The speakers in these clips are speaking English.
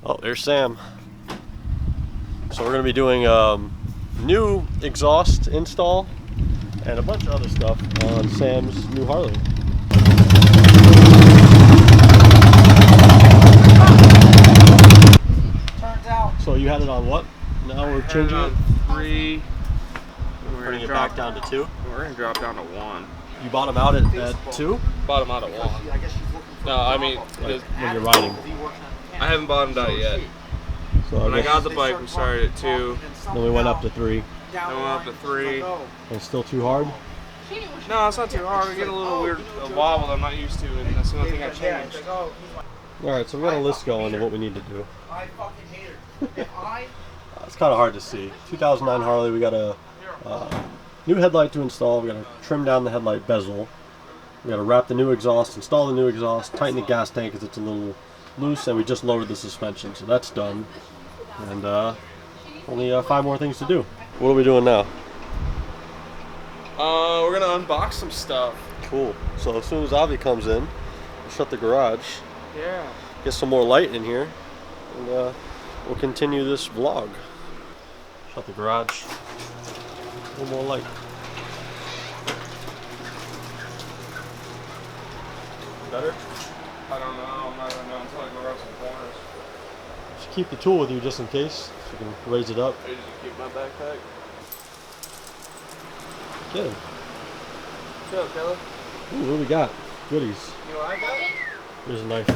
Oh, there's Sam. So we're going to be doing new exhaust install and a bunch of other stuff on Sam's new Harley. Turns out. So you had it on what? Now we're changing it? 3. We're Turning it back down to 2? We're going to drop down to 1. You bought them out at 2? Bottom out at 1. No, I mean, Like, when you're riding. I haven't bottomed out yet. So When I got the bike, we started at 2. then we went up to 3. Then we went up to 3. And it's still too hard? No, it's not too hard. We get a little weird wobble I'm not used to, and that's the only thing I changed. Alright, so we got a list going of what we need to do. I fucking hate her. It's kind of hard to see. 2009 Harley, we got a new headlight to install. We got to trim down the headlight bezel. We got to wrap the new exhaust, install the new exhaust, tighten the gas tank because it's a little loose, and we just lowered the suspension, so that's done. And only 5 more things to do. What are we doing now? We're gonna unbox some stuff. Cool. So as soon as Avi comes in, we'll shut the garage. Yeah. Get some more light in here, and we'll continue this vlog. Shut the garage. A little more light. Better? I don't know. I'm not gonna know until I go around some corners. Just keep the tool with you just in case, so you can raise it up. I usually keep my backpack. Get him. Chill, Kelly. Ooh, what do we got? Goodies. You know what I got? Here's a knife.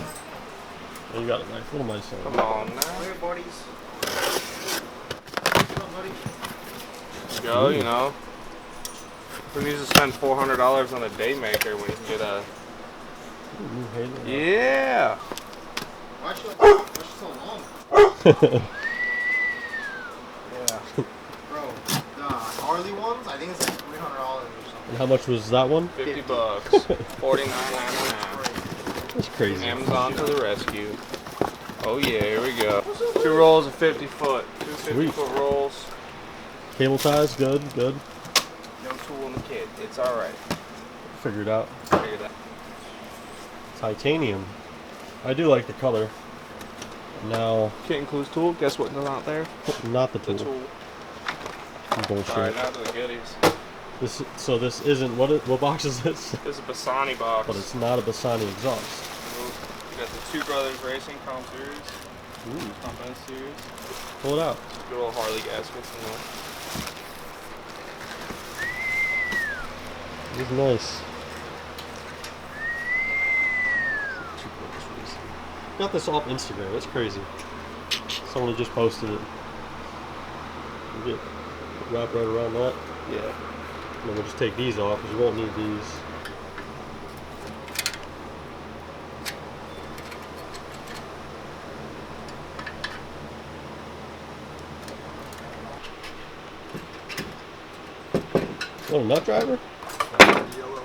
Oh, you got a knife. What am I saying? Come on now. Here, buddies. Go, you know. Who needs to spend $400 on a day maker when you can get a... Ooh, Headlight. Yeah! Why is she so long? Yeah. Bro, the Harley ones, I think it's like $300 or something. And how much was that one? 50 bucks. $49.99. That's crazy. Amazon to the rescue. Oh yeah, here we go. 2 rolls of 50 foot. 2 50-foot rolls. Cable ties, good, good. No tool in the kit. It's alright. Figured out. Figure that. Titanium. I do like the color. Now, Kit includes tool. Guess what's not there? not the The tool. tool. Bullshit. Alright, now to the goodies. This isn't what box is this? This is a Bassani box. But it's not a Bassani exhaust. We got the Two Brothers Racing Comp Series. Ooh. Comp S Series. Pull it out. Good old Harley gaskets in there. It's nice. Got this off Instagram. That's crazy. Someone just posted it. You get wrap right around that. Yeah. And then we'll just take these off because you won't need these. Oh, nut driver? Yellow.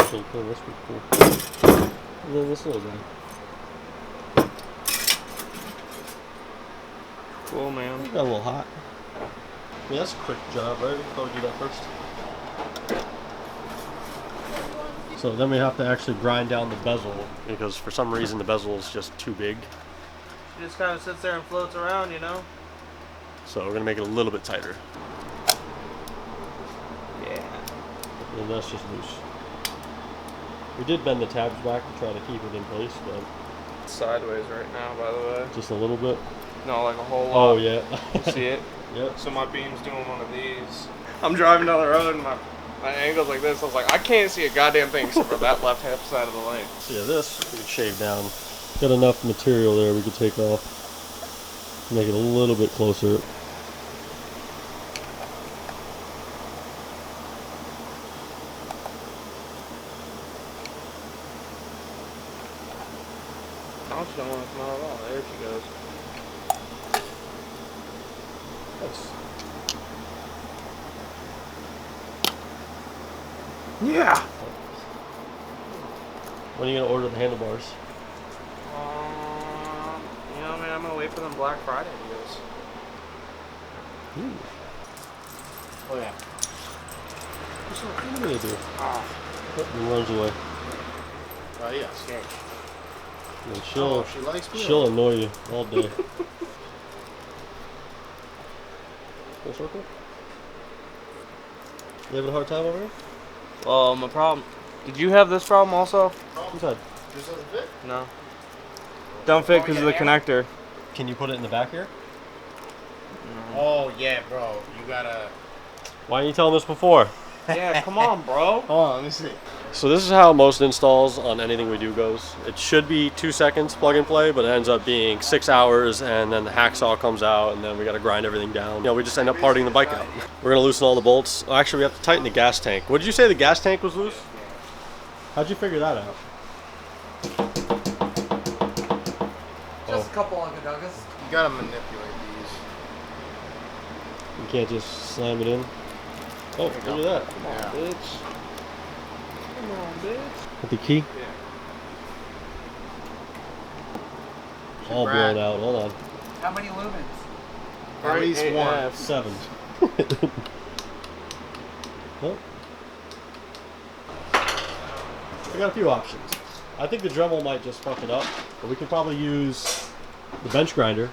Okay, cool. This would be cool. And then this little guy. Cool, man. Got a little hot. Yeah, that's a quick job, right? Probably do that first. So then we have to actually grind down the bezel because for some reason the bezel is just too big. It just kind of sits there and floats around, you know? So we're gonna make it a little bit tighter. Yeah. And that's just loose. We did bend the tabs back to try to keep it in place, but It's sideways right now, by the way. just a little bit. No, like a whole lot. Oh yeah. You see it? Yep. So my beam's doing one of these. I'm driving down the road and my angle's like this. I was like, I can't see a goddamn thing except for that left half side of the lane. So yeah, this we could shave down. Got enough material there we could take off. Make it a little bit closer. Oh, she don't want to come out at all. There she goes. Nice. Yeah. When are you gonna order the handlebars? You know, man, I'm gonna wait for them Black Friday deals. Ooh. Oh yeah. What are you gonna do? Ah. Oh, and runs away. Oh yeah, scared. And She likes me. she'll annoy you all day. Full circle? You having a hard time over here? My problem. Did you have this problem also? Inside. This doesn't fit? No. Don't fit because of the connector. Can you put it in the back here? Oh yeah, bro. You gotta. Why didn't you tell them this before? Yeah, come on, bro. Hold on, let me see. So this is how most installs on anything we do goes. It should be 2 seconds plug and play, but it ends up being 6 hours, and then the hacksaw comes out, and then we got to grind everything down. You know, we just end up parting the bike out. We're gonna loosen all the bolts. Oh, actually, we have to tighten the gas tank. What did you say the gas tank was loose? How'd you figure that out? Just a couple Uncle Douglas. You gotta manipulate these. You can't just slam it in. Oh, look at that. Come on, Yeah. bitch. Come on, bitch. With the key all blown out. Hold on. How many lumens? At least one. 7. Well, I got a few options. I think the Dremel might just fuck it up, but we could probably use the bench grinder.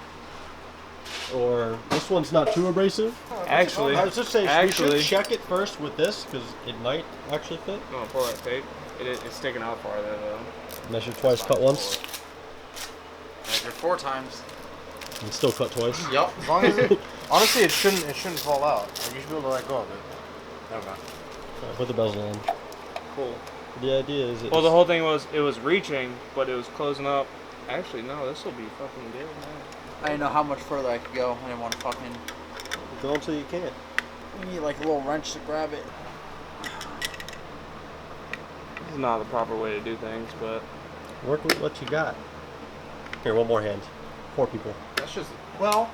Or this one's not too abrasive. Actually, I was just saying, we should check it first with this because it might actually fit. No, pull that tape. It's sticking out farther though. Measure twice, cut once, Measure 4 times. and still cut twice. Yep. As long as it. Honestly, it shouldn't fall out. Like, you should be able to let go of it. There we go. Alright, put the bezel on. Cool. The idea is Well, the whole thing was it was reaching, but it was closing up. Actually, no, this will be fucking good, man. I didn't know how much further I could go. I didn't want to fucking. go until you can't. You need like a little wrench to grab it. This is not the proper way to do things, but Work with what you got. Here, one more hand. 4 people. That's just. Well.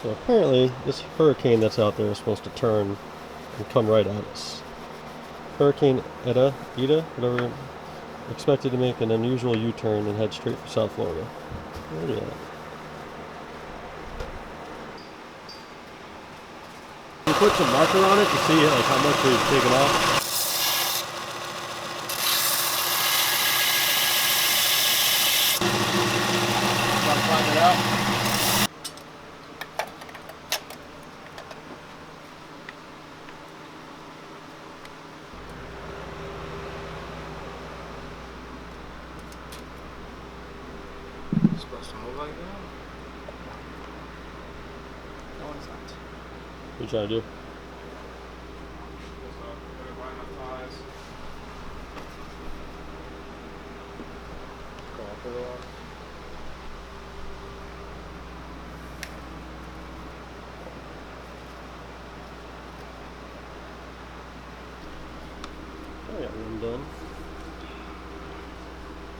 So apparently, this hurricane that's out there is supposed to turn and come right at us. Hurricane Ida, whatever, expected to make an unusual U-turn and head straight for South Florida. Look at that. We put some marker on it to see like how much we've taken off. Gotta find it out. It's supposed to move like that? No, it's not. What are you trying to do? I got one done.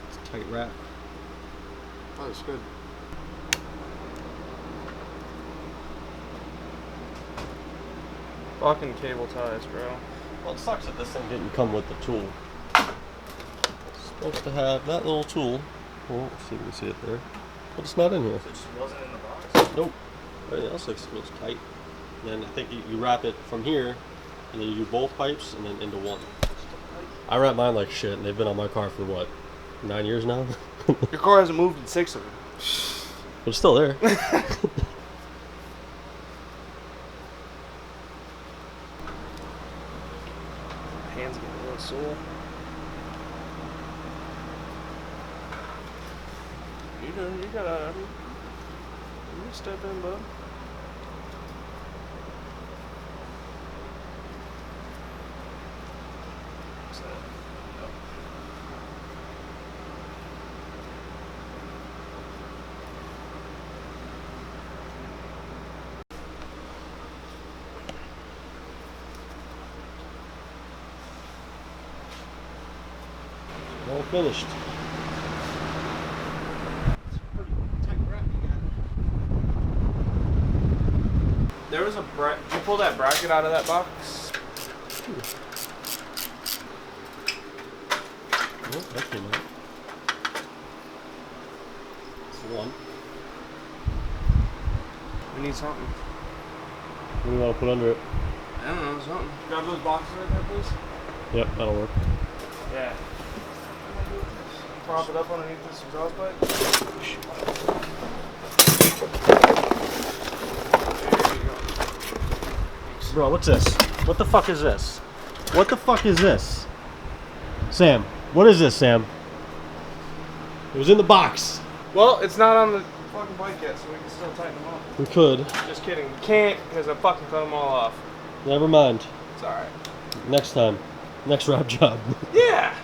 It's a tight wrap. Oh, that's good. fucking cable ties, bro. Well, it sucks that this thing didn't come with the tool. It's supposed to have that little tool. Well, let's see if we can see it there. But it's not in here. It just wasn't in the box. Nope. Everything else looks tight. And then I think you wrap it from here, and then you do both pipes, and then into one. I wrap mine like shit, and they've been on my car for what, 9 years now? Your car hasn't moved in 6 of them. But it's still there. Hands getting real sore. You gotta step in, bud. All finished. There was a did you pull that bracket out of that box? Nope, that came out. one. We need something. What do you want to put under it? I don't know, something. Grab those boxes right there, please. Yep, that'll work. Yeah. Prop it up underneath this exhaust pipe. There you go. Bro, what's this? What the fuck is this? What the fuck is this? Sam, what is this, Sam? It was in the box. Well, it's not on the fucking bike yet, so we can still tighten them up. We could. Just kidding. We can't because I fucking cut them all off. Never mind. It's alright. Next time. Next wrap job. Yeah!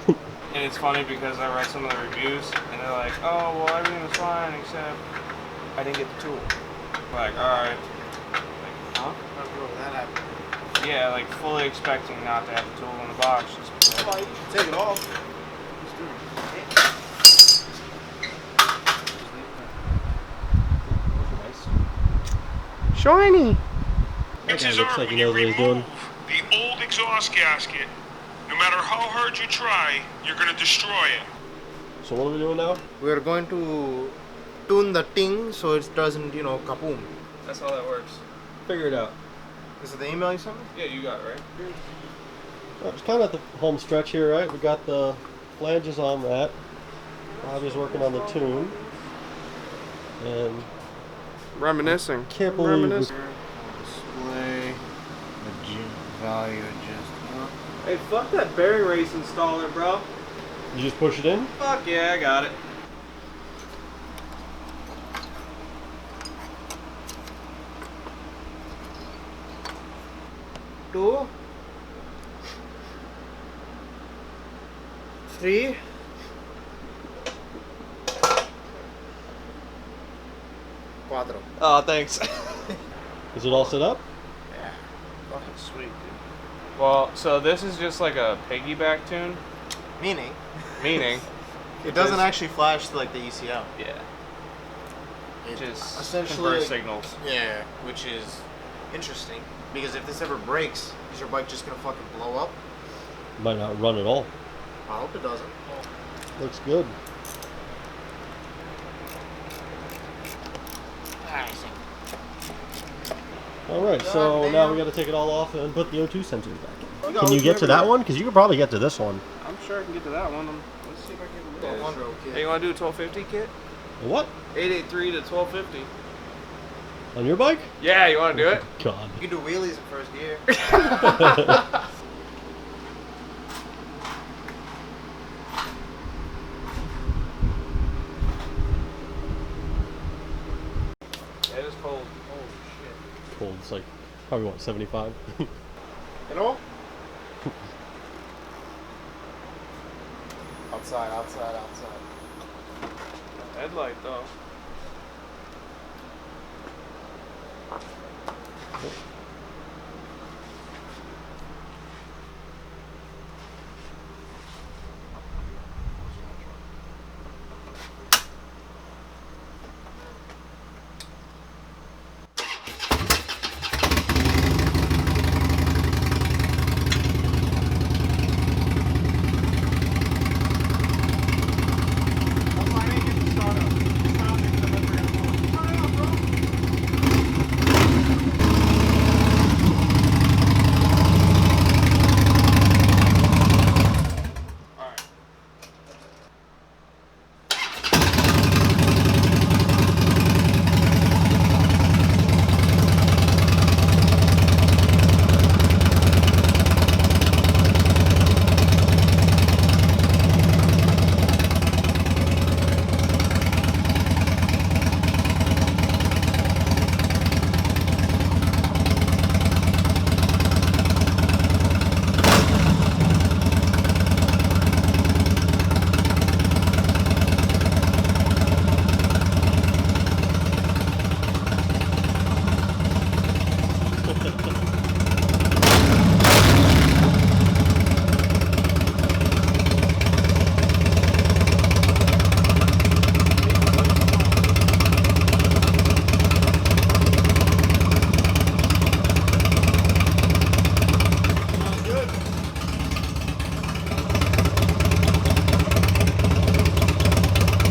And it's funny because I read some of the reviews and they're like, oh, well, everything was fine except I didn't get the tool. Like, alright. Like, huh? That happened. Yeah, like fully expecting not to have the tool in the box. Just because. Well, you should take it off. Shiny! That guy Chances looks are, like he when you knows what he's doing. remove the old exhaust gasket, no matter how hard you try, you're going to destroy it. So what are we doing now? We are going to tune the ting so it doesn't, you know, kaboom. That's how that works. Figure it out. Is it the email you sent me? Yeah, you got it, right? It's kind of at the home stretch here, right? We got the flanges on that. Robbie's working on the tune. And Reminiscing. can't believe we Display, value adjustment. Hey, fuck that bearing race installer, bro. you just push it in. Fuck yeah, I got it. Two, three, cuatro. Oh, thanks. Is it all set up? Yeah, fucking sweet, dude. Well, so this is just like a piggyback tune, Meaning, meaning, it doesn't actually flash like the ECL. yeah, It just essentially convert like- signals. Yeah, which is interesting because if this ever breaks, is your bike just gonna fucking blow up? Might not run at all. I hope it doesn't. Looks good. All right, so God now damn. we got to take it all off and put the O2 sensors back in. You Can you get to that one? Because you could probably get to this one. I'm sure I can get to that one. Let's see if I can get Wonder, Hey, okay. you want to do a 1250 kit? What? 883 to 1250. On your bike? Yeah, you want to do it? God. You can do wheelies in first gear. It is cold. Holy shit. Cold. It's like probably what, 75? You know? Outside. Headlight though.